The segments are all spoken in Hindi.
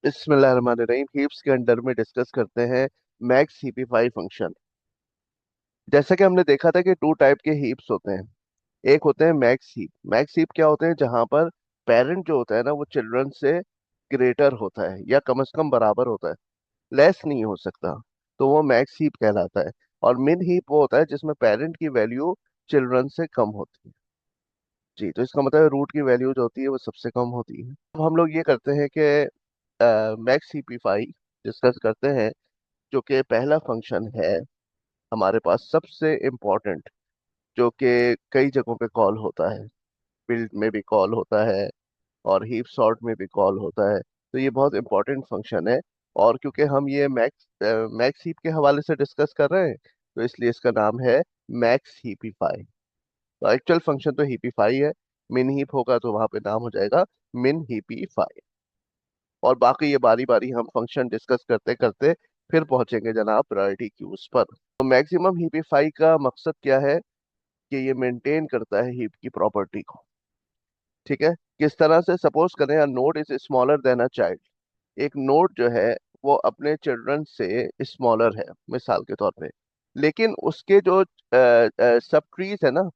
बिस्मिल्लाहिर्रहमानिर्रहीम। हीप्स के अंडर में डिस्कस करते हैं मैक्स हीपीफाई फंक्शन। जैसा कि हमने देखा था कि टू टाइप के हीप्स होते हैं। एक होते हैं मैक्स हीप। मैक्स हीप क्या होते हैं? जहां पर पेरेंट जो होता है ना वो चिल्ड्रन से ग्रेटर होता है या कम से कम बराबर होता है, लेस नहीं हो सकता, तो वो मैक्स हीप कहलाता है। और मिन हीप वो होता है जिसमें पेरेंट की वैल्यू चिल्ड्रन से कम होती है। जी, तो इसका मतलब रूट की वैल्यू जो होती है वो सबसे कम होती है। अब हम लोग ये करते हैं कि मैक्स हीपीफाई डिस्कस करते हैं, जो कि पहला फंक्शन है हमारे पास सबसे इम्पोर्टेंट, जो कि कई जगहों पे कॉल होता है। बिल्ड में भी कॉल होता है और हीप सॉर्ट में भी कॉल होता है। तो ये बहुत इंपॉर्टेंट फंक्शन है। और क्योंकि हम ये मैक्स हीप के हवाले से डिस्कस कर रहे हैं, तो इसलिए इसका नाम है मैक्स हीपीफाई। तो एक्चुअल फंक्शन तो हीपीफाई है। मिन हीप होगा तो वहां पे नाम हो जाएगा मिन हीपीफाई। और बाकी ये बारी बारी हम फंक्शन डिस्कस करते करते फिर पहुंचेंगे जनाब प्रायोरिटी क्यूज पर। तो मैक्सिमम हीपीफाई का मकसद क्या है? कि ये मेंटेन करता है हीप की प्रॉपर्टी को। ठीक है। किस तरह से? सपोज करें a node is smaller than a child. एक नोड जो है वो अपने चिल्ड्रन से स्मॉलर है, मिसाल के तौर पे। लेकिन उसके जो सब ट्रीज है ना,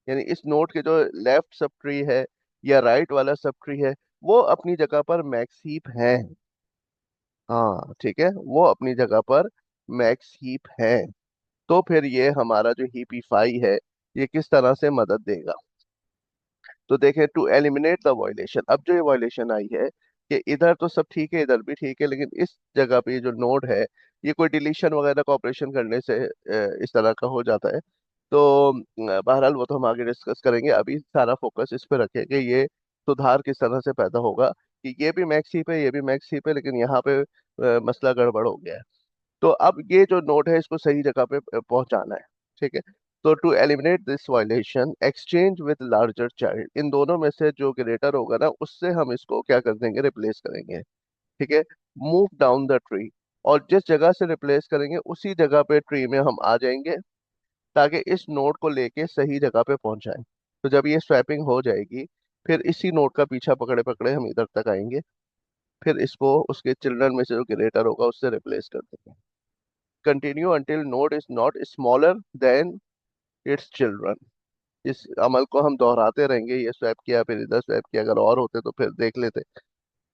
यानी इस नोड के जो लेफ्ट सब ट्री है या राइट वाला सब ट्री है, वो अपनी जगह पर मैक्स हीप है। हाँ ठीक है, वो अपनी जगह पर मैक्स हीप है। तो फिर ये हमारा जो हीपीफाई है, ये किस तरह से मदद देगा? तो देखें, टू एलिमिनेट द वायलेशन। अब जो ये वायलेशन आई है कि इधर तो सब ठीक है, इधर भी ठीक है, लेकिन इस जगह पे ये जो नोड है, ये कोई डिलीशन वगैरह का ऑपरेशन करने से इस तरह का हो जाता है। तो बहरहाल वो तो हम आगे डिस्कस करेंगे। अभी सारा फोकस इस पे रखें कि ये सुधार किस तरह से पैदा होगा कि ये भी मैक्स हीप है, ये भी मैक्स हीप है, लेकिन यहाँ पे मसला गड़बड़ हो गया है। तो अब ये जो नोड है इसको सही जगह पे पहुंचाना है। ठीक है। तो to eliminate this violation, exchange with larger child, इन दोनों में से जो ग्रेटर होगा ना उससे हम इसको क्या कर देंगे? रिप्लेस करेंगे। ठीक है। मूव डाउन द ट्री, और जिस जगह से रिप्लेस करेंगे उसी जगह पे ट्री में हम आ जाएंगे, ताकि इस नोड को लेके सही जगह पे पहुंचाएं। तो जब ये स्वैपिंग हो जाएगी, फिर इसी नोड का पीछा पकड़े पकड़े हम इधर तक आएंगे। फिर इसको उसके चिल्ड्रन में से जो ग्रेटर होगा उससे रिप्लेस कर देंगे। Continue until node is not smaller than its children. इस अमल को हम दोहराते रहेंगे। ये स्वैप किया, फिर इधर स्वैप किया, अगर और होते तो फिर देख लेते।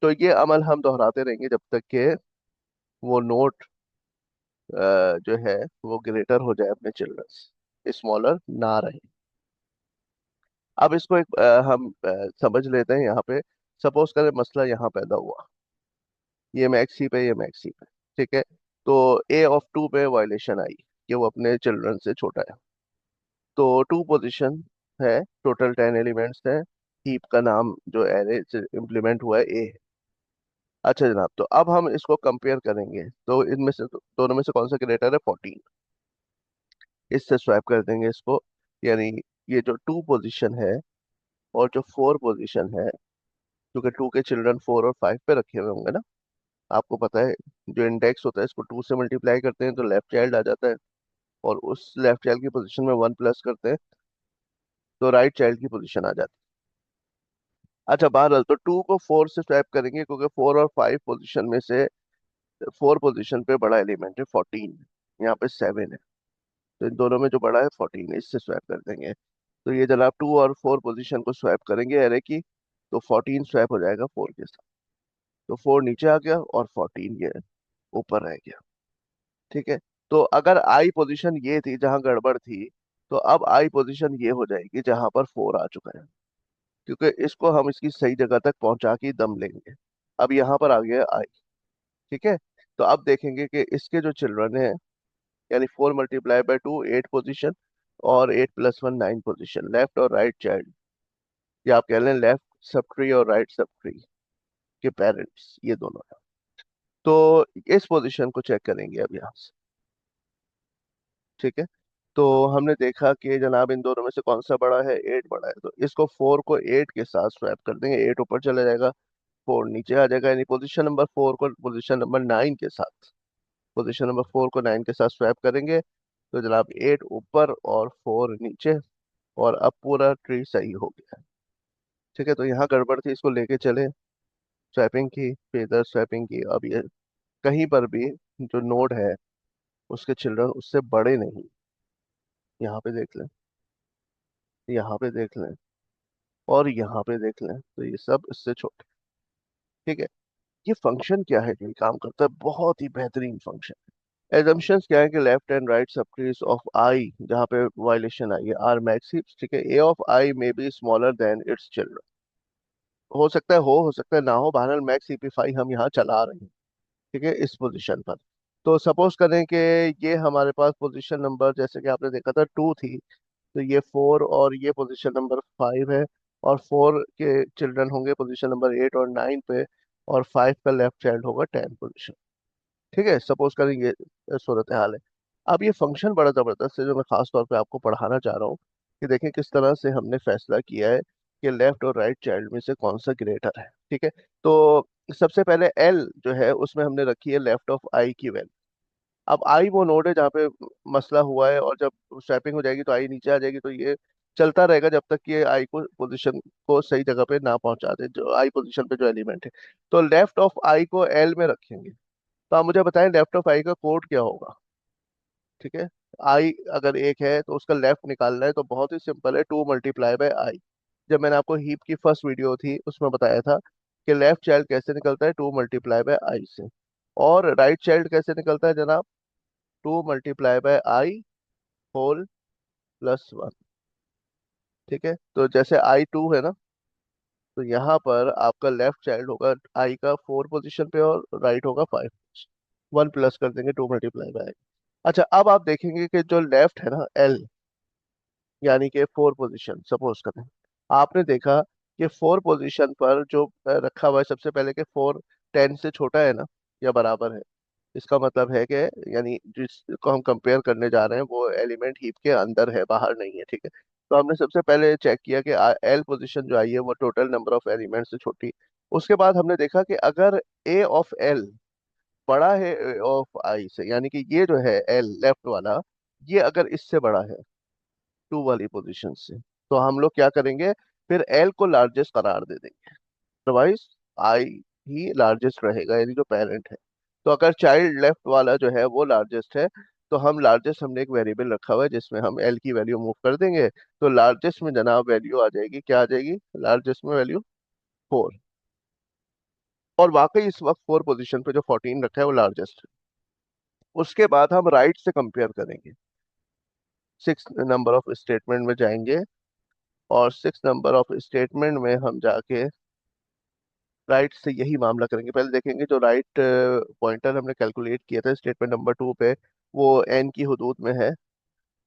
तो ये अमल हम दोहराते रहेंगे जब तक कि वो नोड जो है वो ग्रेटर हो जाए अपने चिल्ड्रन से, स्मॉलर ना रहे। अब इसको एक हम समझ लेते हैं यहाँ पे। सपोज करें मसला यहाँ पैदा हुआ, ये मैक्सी पे, ये मैक्सी पे। ठीक है। तो ए ऑफ टू पे वायलेशन आई कि वो अपने चिल्ड्रन से छोटा है। तो टू पोजीशन है, टोटल 10 एलिमेंट्स है। हीप का नाम जो एरे से इम्प्लीमेंट हुआ है ए है। अच्छा जनाब, तो अब हम इसको कंपेयर करेंगे। तो इनमें से दोनों में से कौन सा ग्रेटर है? 14। इससे स्वैप कर देंगे इसको। यानी ये जो टू पोजीशन है और जो फोर पोजीशन है, क्योंकि टू के चिल्ड्रन 4 और 5 पे रखे हुए होंगे ना, आपको पता है जो इंडेक्स होता है इसको 2 से मल्टीप्लाई करते हैं तो लेफ्ट चाइल्ड आ जाता है, और उस लेफ्ट चाइल्ड की पोजीशन में 1 प्लस करते हैं तो राइट चाइल्ड की पोजीशन आ जाती है। अच्छा बहरहाल, तो टू को फोर से स्वैप करेंगे, क्योंकि 4 और 5 पोजीशन में से फोर पोजीशन पे बड़ा एलिमेंट है 14, यहाँ पे 7 है। तो इन दोनों में जो बड़ा है 14 है, इससे स्वैप कर देंगे। तो ये जनाब 2 और 4 पोजीशन को स्वैप करेंगे एरे की, तो 14 स्वैप हो जाएगा 4 के साथ। तो 4 नीचे आ गया और 14 ये ऊपर रह गया। ठीक है। तो अगर आई पोजीशन ये थी जहां गड़बड़ थी, तो अब आई पोजीशन ये हो जाएगी जहां पर 4 आ चुका है, क्योंकि इसको हम इसकी सही जगह तक पहुंचा के दम लेंगे। अब यहाँ पर आ गया आई। ठीक है। तो अब देखेंगे कि इसके जो चिल्ड्रन है, यानी 4 × 2 8 पोजीशन, और 8 + 1 9 पोजीशन, लेफ्ट और राइट चाइल्ड, या आप कह लें लेफ्ट सब ट्री और राइट सब ट्री के पेरेंट्स ये दोनों है। तो इस पोजीशन को चेक करेंगे अब यहाँ से। ठीक है। तो हमने देखा कि जनाब इन दोनों में से कौन सा बड़ा है? 8 बड़ा है, तो इसको 4 को 8 के साथ स्वैप कर देंगे। 8 ऊपर चला जाएगा, 4 नीचे आ जाएगा, यानी पोजीशन नंबर 4 को पोजीशन नंबर 9 के साथ, पोजीशन नंबर 4 को 9 के साथ स्वैप करेंगे। तो जनाब 8 ऊपर और 4 नीचे, और अब पूरा ट्री सही हो गया। ठीक है। तो यहाँ गड़बड़ थी, इसको लेके चले। स्वैपिंग की, फेदर स्वैपिंग की। अब ये कहीं पर भी जो नोड है उसके चिल्ड्रन उससे बड़े नहीं। यहाँ पे देख लें, यहाँ पे देख लें, और यहाँ पे देख लें, तो ये सब इससे छोटे। ठीक है। ये फंक्शन क्या है जो ये काम करता है? बहुत ही बेहतरीन फंक्शन। एजम्पशंस क्या है कि लेफ्ट एंड राइट सबट्रीज ऑफ आई, जहाँ पे वायलेशन आई है, आर मैक्स हीप्स। ठीक है। A of I may be smaller than its children. हो सकता है हो सकता है ना हो, बहरहाल मैक्स ईपीफाई हम यहाँ चला रहे हैं। ठीक है, इस पोजीशन पर। तो सपोज करें कि ये हमारे पास पोजीशन नंबर, जैसे कि आपने देखा था, 2 थी, तो ये 4, और ये पोजीशन नंबर 5 है। और 4 के चिल्ड्रन होंगे पोजीशन नंबर 8 और 9 पे, और 5 का लेफ्ट चाइल्ड होगा 10 पोजीशन। ठीक है, सपोज करेंगे सूरत हाल है। अब ये फंक्शन बड़ा जबरदस्त है जो मैं खास तौर पे आपको पढ़ाना चाह रहा हूँ, कि देखें किस तरह से हमने फैसला किया है कि लेफ्ट और राइट चाइल्ड में से कौन सा ग्रेटर है। ठीक है। तो सबसे पहले एल जो है उसमें हमने रखी है लेफ्ट ऑफ आई की वैल्यू। अब आई वो नोड है जहाँ पे मसला हुआ है, और जब स्वैपिंग हो जाएगी तो आई नीचे आ जाएगी, तो ये चलता रहेगा जब तक कि ये आई को पोजीशन को सही जगह पे ना पहुंचा दे, जो आई पोजीशन पे जो एलिमेंट है। तो लेफ्ट ऑफ आई को एल में रखेंगे। तो आप मुझे बताएं लेफ्ट ऑफ आई का कोड क्या होगा? ठीक है। आई अगर एक है तो उसका लेफ्ट निकालना है, तो बहुत ही सिंपल है, 2 × आई। जब मैंने आपको हीप की फर्स्ट वीडियो थी उसमें बताया था कि लेफ्ट चाइल्ड कैसे निकलता है, 2 × आई से। और राइट चाइल्ड कैसे निकलता है जनाब? 2 × आई होल +1। ठीक है। तो जैसे आई 2 है ना, तो यहाँ पर आपका लेफ्ट चाइल्ड होगा आई का 4 पोजीशन पे, और राइट होगा 5। 1 प्लस कर देंगे 2 × आई। अच्छा, अब आप देखेंगे कि जो लेफ्ट है ना एल, यानी कि 4 पोजीशन सपोज करें, आपने देखा कि 4 पोजीशन पर जो रखा हुआ है, सबसे पहले कि 4 10 से छोटा है ना, या बराबर है। इसका मतलब है कि यानी जिसको हम कंपेयर करने जा रहे हैं वो एलिमेंट हीप के अंदर है, बाहर नहीं है। ठीक है। तो हमने सबसे पहले चेक किया कि एल पोजीशन जो आई है वो टोटल नंबर ऑफ एलिमेंट से छोटी। उसके बाद हमने देखा कि अगर ए ऑफ एल बड़ा है ए ऑफ आई से, यानी कि ये जो है एल लेफ्ट वाला, ये अगर इससे बड़ा है 2 वाली पोजीशन से, तो हम लोग क्या करेंगे? फिर एल को लार्जेस्ट करार दे देंगे। अदरवाइज आई ही लार्जेस्ट रहेगा, यानी जो पेरेंट है। तो अगर चाइल्ड लेफ्ट वाला जो है वो लार्जेस्ट है, तो हम लार्जेस्ट, हमने एक वेरिएबल रखा हुआ है जिसमें हम एल की वैल्यू मूव कर देंगे। तो लार्जेस्ट में जनाब वैल्यू आ जाएगी, क्या आ जाएगी लार्जेस्ट में? वैल्यू 4। और वाकई इस वक्त 4 पोजीशन पे जो 14 रखा है वो लार्जेस्ट है। उसके बाद हम राइट से कंपेयर करेंगे। 6 नंबर ऑफ स्टेटमेंट में जाएंगे, और 6 नंबर ऑफ स्टेटमेंट में हम जाके राइट से यही मामला करेंगे। पहले देखेंगे जो राइट पॉइंटर हमने कैलकुलेट किया था स्टेटमेंट नंबर 2 पे, वो एन की हदूद में है।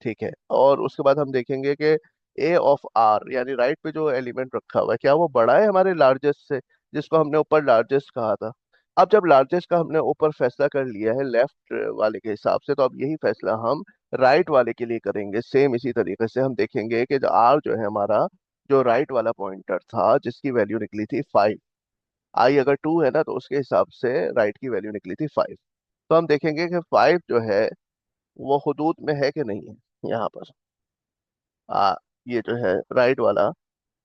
ठीक है। और उसके बाद हम देखेंगे कि ए ऑफ आर, यानी राइट पे जो एलिमेंट रखा हुआ है, क्या वो बड़ा है हमारे लार्जेस्ट से, जिसको हमने ऊपर लार्जेस्ट कहा था। अब जब लार्जेस्ट का हमने ऊपर फैसला कर लिया है लेफ्ट वाले के हिसाब से, तो अब यही फैसला हम राइट वाले के लिए करेंगे। सेम इसी तरीके से हम देखेंगे कि जो आर जो है हमारा, जो राइट वाला पॉइंटर था जिसकी वैल्यू निकली थी 5, आई अगर 2 है ना तो उसके हिसाब से राइट की वैल्यू निकली थी 5। तो हम देखेंगे कि 5 जो है वो हुदूद में है कि नहीं है। यहाँ पर आ ये जो है राइट वाला,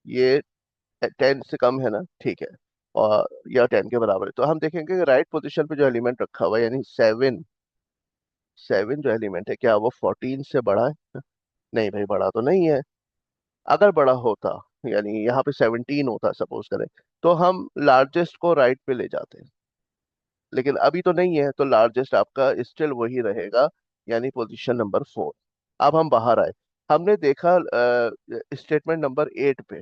ये 10 से कम है ना, ठीक है, और या 10 के बराबर है। तो हम देखेंगे कि राइट पोजीशन पे जो एलिमेंट रखा हुआ है, यानी 7, 7 जो एलिमेंट है, क्या वो 14 से बड़ा है? नहीं भाई, बड़ा तो नहीं है। अगर बड़ा होता, यानी यहाँ पे 17 होता सपोज करें, तो हम लार्जेस्ट को राइट पे ले जाते। लेकिन अभी तो नहीं है, तो लार्जेस्ट आपका स्टिल वही रहेगा, यानी पोजीशन नंबर 4। अब हम बाहर आए, हमने देखा स्टेटमेंट नंबर 8 पे।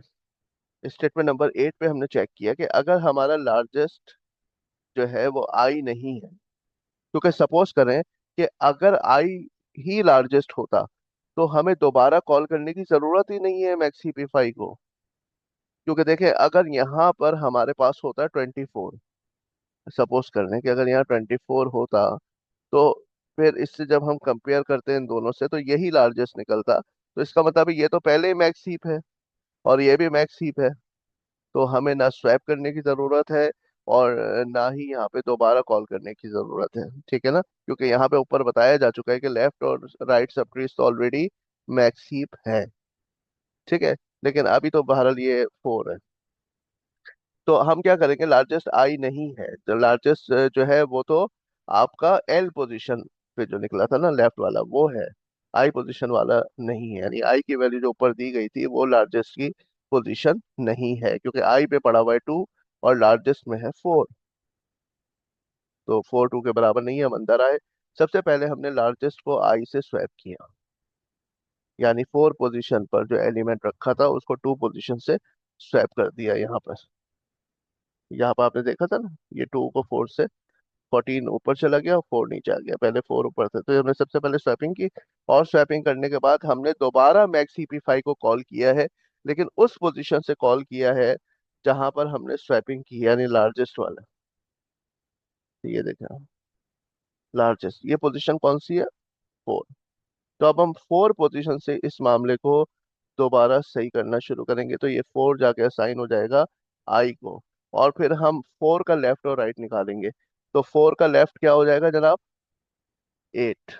स्टेटमेंट नंबर 8 पे हमने चेक किया कि अगर हमारा लार्जेस्ट जो है वो आई नहीं है, क्योंकि सपोज करें कि अगर आई ही लार्जेस्ट होता, तो हमें दोबारा कॉल करने की जरूरत ही नहीं है मैक्सीपीफाई को। क्योंकि देखें, अगर यहाँ पर हमारे पास होता है 24, सपोज कर लें कि अगर यहाँ 24 होता, तो फिर इससे जब हम कंपेयर करते हैं इन दोनों से, तो यही लार्जेस्ट निकलता। तो इसका मतलब है ये तो पहले ही मैक्स हीप है, और ये भी मैक्स हीप है। तो हमें ना स्वैप करने की जरूरत है, और ना ही यहाँ पे दोबारा कॉल करने की जरूरत है। ठीक है ना, क्योंकि यहाँ पे ऊपर बताया जा चुका है कि लेफ्ट और राइट सब ट्रीज तो ऑलरेडी मैक्स हीप है। ठीक है। लेकिन अभी तो बहरहाल ये 4 है। तो हम क्या करेंगे, लार्जेस्ट आई नहीं है, तो लार्जेस्ट जो है वो तो आपका एल पोजीशन पे जो निकला था ना लेफ्ट वाला वो है, आई पोजीशन वाला नहीं है। यानी आई की वैल्यू जो ऊपर दी गई थी वो लार्जेस्ट की पोजीशन नहीं है, क्योंकि आई पे पड़ा हुआ है 2 और लार्जेस्ट में है 4। तो 4 2 के बराबर नहीं है, हम अंदर आए। सबसे पहले हमने लार्जेस्ट को आई से स्वैप किया, यानी 4 पोजीशन पर जो एलिमेंट रखा था उसको 2 पोजीशन से स्वैप कर दिया। यहाँ पर आपने देखा था ना, ये 2 को 4 से 14 ऊपर चला गया और 4 नीचे आ गया, पहले 4 ऊपर थे, तो हमने सबसे पहले स्वैपिंग की। और स्वैपिंग करने के बाद हमने दोबारा मैक्स ईपी5 को कॉल किया है, लेकिन उस पोजीशन से कॉल किया है जहां पर हमने स्वैपिंग की, यानी लार्जेस्ट वाला। ये देखें, लार्जेस्ट ये पोजीशन कौन सी है, 4। तो अब हम 4 पोजीशन से इस मामले को दोबारा सही करना शुरू करेंगे, तो ये 4 जाके असाइन हो जाएगा आई को। और फिर हम 4 का लेफ्ट और राइट निकालेंगे। तो 4 का लेफ्ट क्या हो जाएगा जनाब, 8।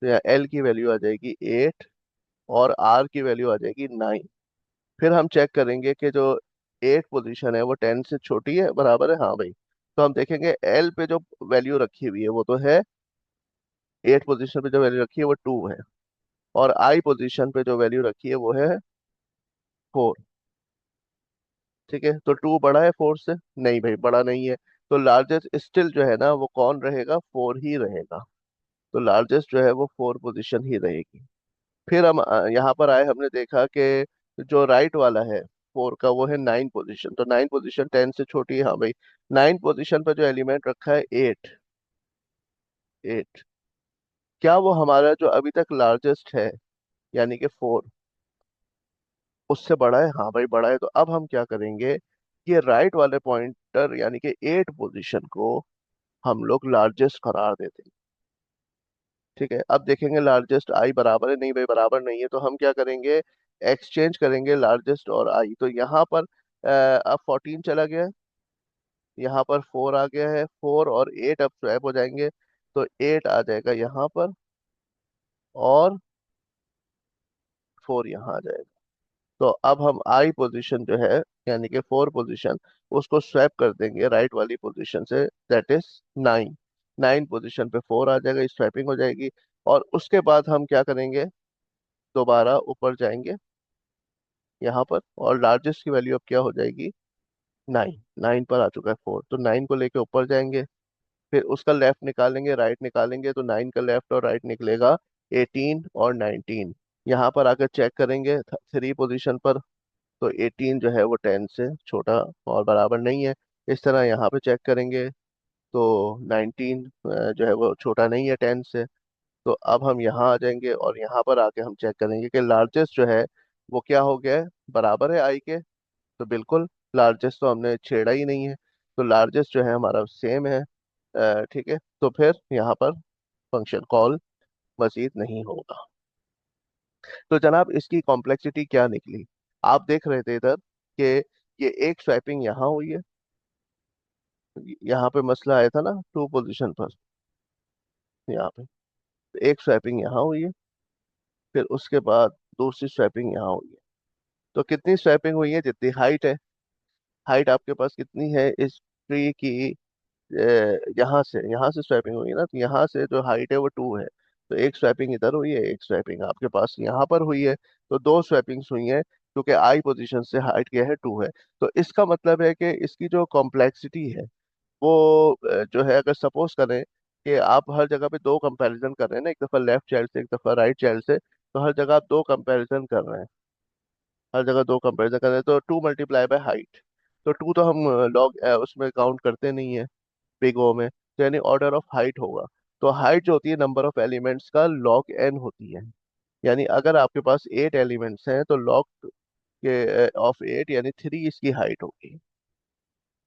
तो यहाँ एल की वैल्यू आ जाएगी 8 और आर की वैल्यू आ जाएगी 9। फिर हम चेक करेंगे कि जो 8 पोजीशन है वो 10 से छोटी है, बराबर है, हाँ भाई। तो हम देखेंगे एल पे जो वैल्यू रखी हुई है वो तो है, 8 पोजीशन पे जो वैल्यू रखी है वो 2 है, और आई पोजीशन पे जो वैल्यू रखी है वो है 4। ठीक है, तो 2 बड़ा है 4 से, नहीं भाई बड़ा नहीं है। तो लार्जेस्ट स्टिल जो है ना वो कौन रहेगा, 4 ही रहेगा। तो लार्जेस्ट जो है वो 4 पोजीशन ही रहेगी। फिर हम यहाँ पर आए, हमने देखा कि जो राइट वाला है 4 का वो है 9 पोजीशन, तो 9 पोजीशन 10 से छोटी है, हाँ भाई। 9 पोजीशन पर जो एलिमेंट रखा है 8, 8 क्या वो हमारा जो अभी तक लार्जेस्ट है यानी कि 4 उससे बड़ा है, हाँ भाई बड़ा है। तो अब हम क्या करेंगे कि राइट वाले पॉइंटर यानी कि 8 पोजीशन को हम लोग लार्जेस्ट करार देते हैं। ठीक है, अब देखेंगे लार्जेस्ट आई बराबर है, नहीं भाई बराबर नहीं है, तो हम क्या करेंगे, एक्सचेंज करेंगे लार्जेस्ट और आई। तो यहाँ पर अब 14 चला गया है, यहाँ पर 4 आ गया है, 4 और 8 अब स्वैप हो जाएंगे, तो 8 आ जाएगा यहाँ पर और 4 यहाँ आ जाएगा। तो अब हम आई पोजीशन जो है यानी कि 4 पोजीशन उसको स्वैप कर देंगे राइट वाली पोजीशन से, दैट इज 9। 9 पोजीशन पे 4 आ जाएगा, स्वैपिंग हो जाएगी। और उसके बाद हम क्या करेंगे, दोबारा ऊपर जाएंगे यहाँ पर, और लार्जेस्ट की वैल्यू अब क्या हो जाएगी, 9। 9 पर आ चुका है 4, तो 9 को लेके ऊपर जाएंगे। फिर उसका लेफ्ट निकालेंगे राइट निकालेंगे, तो 9 का लेफ्ट और राइट निकलेगा 18 और 19। यहाँ पर आकर चेक करेंगे 3 पोजीशन पर, तो 18 जो है वो 10 से छोटा और बराबर नहीं है। इस तरह यहाँ पे चेक करेंगे तो 19 जो है वो छोटा नहीं है 10 से। तो अब हम यहाँ आ जाएंगे और यहाँ पर आके हम चेक करेंगे कि लार्जेस्ट जो है वो क्या हो गया है, बराबर है आई के। तो बिल्कुल लार्जेस्ट तो हमने छेड़ा ही नहीं है, तो लार्जेस्ट जो है हमारा सेम है। ठीक है, तो फिर यहाँ पर फंक्शन कॉल मजीद नहीं होगा। तो जनाब इसकी कॉम्प्लेक्सिटी क्या निकली, आप देख रहे थे इधर कि ये एक स्वैपिंग यहाँ हुई है, यहाँ पे मसला आया था ना 2 पोजीशन पर, यहाँ पे तो एक स्वैपिंग यहाँ हुई है, फिर उसके बाद दूसरी स्वैपिंग यहाँ हुई है। तो कितनी स्वैपिंग हुई है, जितनी हाइट है। हाइट आपके पास कितनी है इस ट्री की, यहाँ से स्वैपिंग हुई है ना, तो यहाँ से जो हाइट है वो 2 है। तो एक स्वैपिंग इधर हुई है, एक स्वैपिंग आपके पास यहाँ पर हुई है, तो 2 स्वैपिंग्स हुई हैं, क्योंकि आई पोजीशन से हाइट क्या है 2 है। तो इसका मतलब है कि इसकी जो कॉम्प्लेक्सिटी है वो जो है, अगर सपोज करें कि आप हर जगह पे 2 कंपैरिजन कर रहे हैं ना, एक दफा लेफ्ट चाइल्ड से एक दफा राइट चाइल्ड से, तो हर जगह आप 2 कंपैरिजन कर रहे हैं, हर जगह 2 कंपैरिजन कर रहे हैं, तो 2 मल्टीप्लाई बाय हाइट। तो 2 तो हम लॉग उसमें काउंट करते नहीं है बिग ओ में, तो यानी ऑर्डर ऑफ हाइट होगा। तो हाइट जो होती है नंबर ऑफ एलिमेंट्स का लॉग एन होती है। यानी अगर आपके पास 8 एलिमेंट्स हैं तो लॉग के ऑफ 8 यानी 3 इसकी हाइट होगी।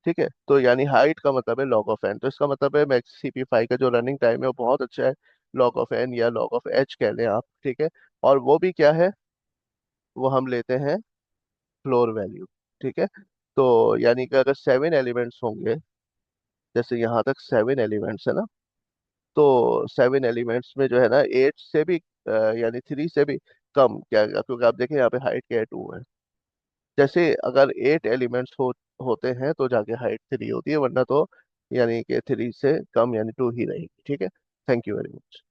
ठीक है, तो यानी हाइट का मतलब है लॉग ऑफ एन, तो इसका मतलब है मैक्स सीपी5 का जो रनिंग टाइम है वो बहुत अच्छा है, लॉग ऑफ एन या लॉग ऑफ एच कह लें आप। ठीक है, और वो भी क्या है, वो हम लेते हैं फ्लोर वैल्यू। ठीक है, तो यानी कि अगर 7 एलिमेंट्स होंगे, जैसे यहाँ तक 7 एलिमेंट्स है ना, तो 7 एलिमेंट्स में जो है ना 8 से भी यानी 3 से भी कम क्या, क्योंकि आप देखें यहाँ पे हाइट क्या है 2 है। जैसे अगर 8 एलिमेंट्स होते हैं तो जाके हाइट 3 होती है, वरना तो यानी कि 3 से कम यानी 2 ही रहेगी। ठीक है। Thank you very much.